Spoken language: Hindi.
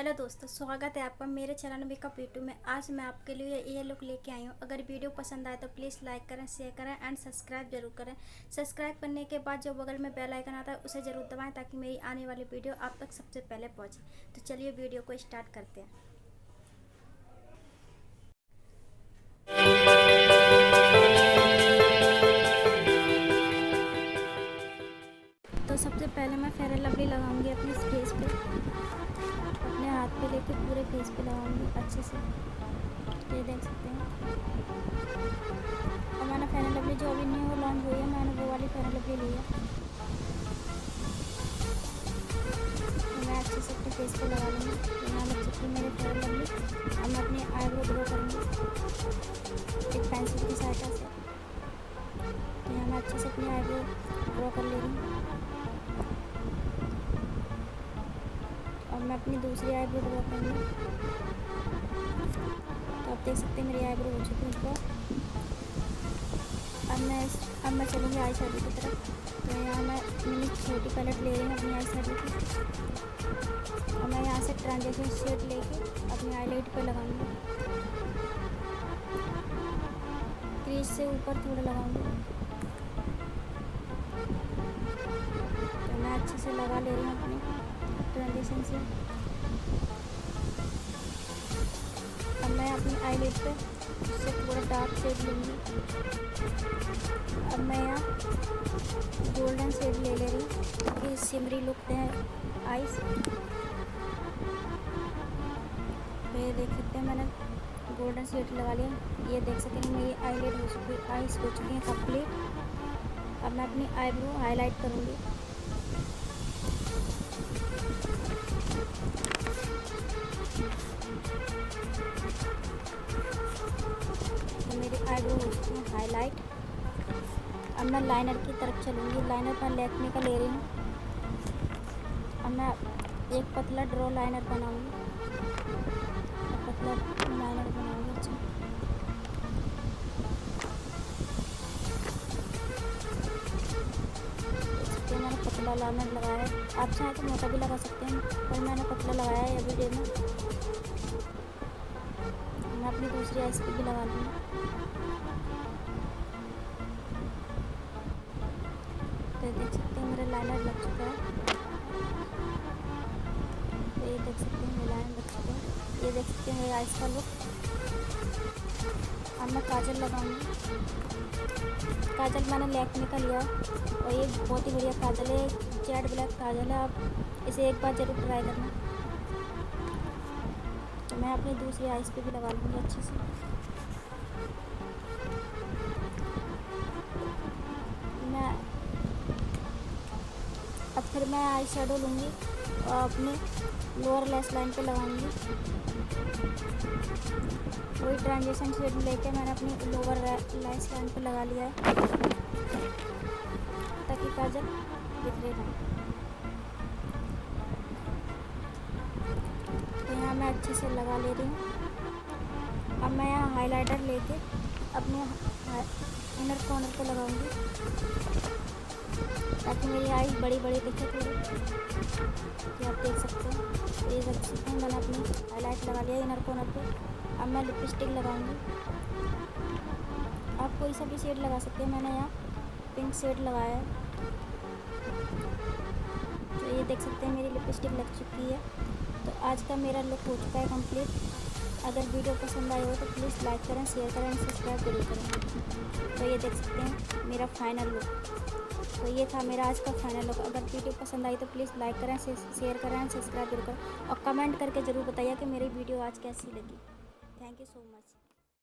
हेलो दोस्तों, स्वागत है आपका मेरे चैनल मेकअप यूट्यूब में। आज मैं आपके लिए ये लुक लेके आई हूँ। अगर वीडियो पसंद आए तो प्लीज़ लाइक करें, शेयर करें एंड सब्सक्राइब जरूर करें। सब्सक्राइब करने के बाद जो बगल में बेल आइकन आता है उसे ज़रूर दबाएं ताकि मेरी आने वाली वीडियो आप तक सबसे पहले पहुँचे। तो चलिए वीडियो को स्टार्ट करते हैं। तो सबसे पहले मैं फेयर एंड लवली लगाऊंगी अपने फेस पे, अपने हाथ पे लेके पूरे फेस पे लगाऊंगी अच्छे से। ये देख सकते हैं। और मैंने फेयर एंड लवली जो अभी न्यू लॉन्च हुई है, मैंने वो वाली फेयर एंड लवली ली है। तो मैं अच्छे से अपने फेस पे लगा लूँगी। यहाँ लग चुकी मेरे फेयर एंड लवली। अब मैं अपनी आईब्रो ड्रॉ करूँगी एक पेंसिल की सहायता से। तो यहाँ मैं अच्छे से अपनी आईब्रो ड्रॉ कर ले रही हूँ। और मैं अपनी दूसरी आईब्रो ड्रॉ करूँगी। तो आप देख सकते हैं मेरी आईब्रो हो चुकी है ऊपर। अब मैं चलूँगी आई शैडो की तरफ। तो यहाँ मैं मिनी छोटी पैलेट ले रही हूँ अपनी आई शैडो की। और मैं यहाँ से ट्रांजिशन शेड लेके अपनी आईलाइट पे लगाऊंगी। क्रीज से ऊपर थोड़ा लगाऊंगी। तो मैं अच्छे से लगा ले रही हूँ अपनी ट्रांजिशन से। अब मैं अपनी आईलिड पे उससे थोड़ा डार्क शेड लूँगी। अब मैं यहाँ गोल्डन शेड ले रही हूँ क्योंकि सिमरी लुक है आईज। तो ये देख सकते हैं मैंने गोल्डन शेड लगा लिया। ये देख सकते हैं मेरी आईलिड हो चुकी है, आईज हो चुकी हैं कंप्लीट। अब मैं अपनी आईब्रो हाईलाइट करूँगी। तो मेरी आईब्रो हो चुकी है हाईलाइट। अब मैं लाइनर की तरफ चलूँगी। लाइनर मैं लैक्मे का ले रही हूँ। अब मैं एक पतला ड्रॉ लाइनर बनाऊँगी। पतला लाइनर बनाऊँगी अच्छा। इसके मैंने पतला लाइनर लगाया है। आप चाहें तो मोटा भी लगा सकते हैं, पर मैंने पतला लगाया है अभी डे में। मैं अपनी दूसरी आईज पे भी लगा लूँगी। तो देख सकते हैं मेरा लाइनर लग चुका है। तो ये देख सकते हैं मेरा लाइनर लग चुका है। ये देख सकते हैं मेरी आईज का लुक। अब मैं काजल लगाऊंगी। काजल मैंने लैक्मे का लिया और ये बहुत ही बढ़िया काजल है, जेड ब्लैक काजल है। आप इसे एक बार ज़रूर ट्राई करना। तो मैं अपनी दूसरी आईज पे भी लगा लूँगी अच्छे से। अब फिर मैं आई शेडो लूँगी और अपने लोअर लैश लाइन पे लगाऊंगी। वही ट्रांजिशन शेड लेके मैंने अपनी लोअर लैश लाइन पे लगा लिया है ताकि काजल बिखरे ना। तो यहाँ मैं अच्छे से लगा ले रही हूँ। अब मैं यहाँ हाइलाइटर लेके अपने इनर कॉर्नर पे लगाऊंगी ताकि मेरी आईज बड़ी बड़ी दिखे थोड़ी। ये आप देख सकते हैं। ये देख सकते हैं मैंने अपनी हाईलाइट लगा लिया इनर कॉर्नर पे। अब मैं लिपस्टिक लगाऊंगी। आप कोई सा भी शेड लगा सकते हैं। मैंने यहाँ पिंक शेड लगाया है। तो ये देख सकते हैं मेरी लिपस्टिक लग चुकी है। तो आज का मेरा लुक हो चुका है कंप्लीट। अगर वीडियो पसंद आई हो तो प्लीज़ लाइक करें, शेयर करें एंड सब्सक्राइब जरूर करें। तो ये देख सकते हैं मेरा फाइनल लुक। तो ये था मेरा आज का फाइनल लुक। अगर वीडियो पसंद आई तो प्लीज़ लाइक करें, शेयर करें एंड सब्सक्राइब जरूर करें और कमेंट करके ज़रूर बताइए कि मेरी वीडियो आज कैसी लगी। Thank you so much.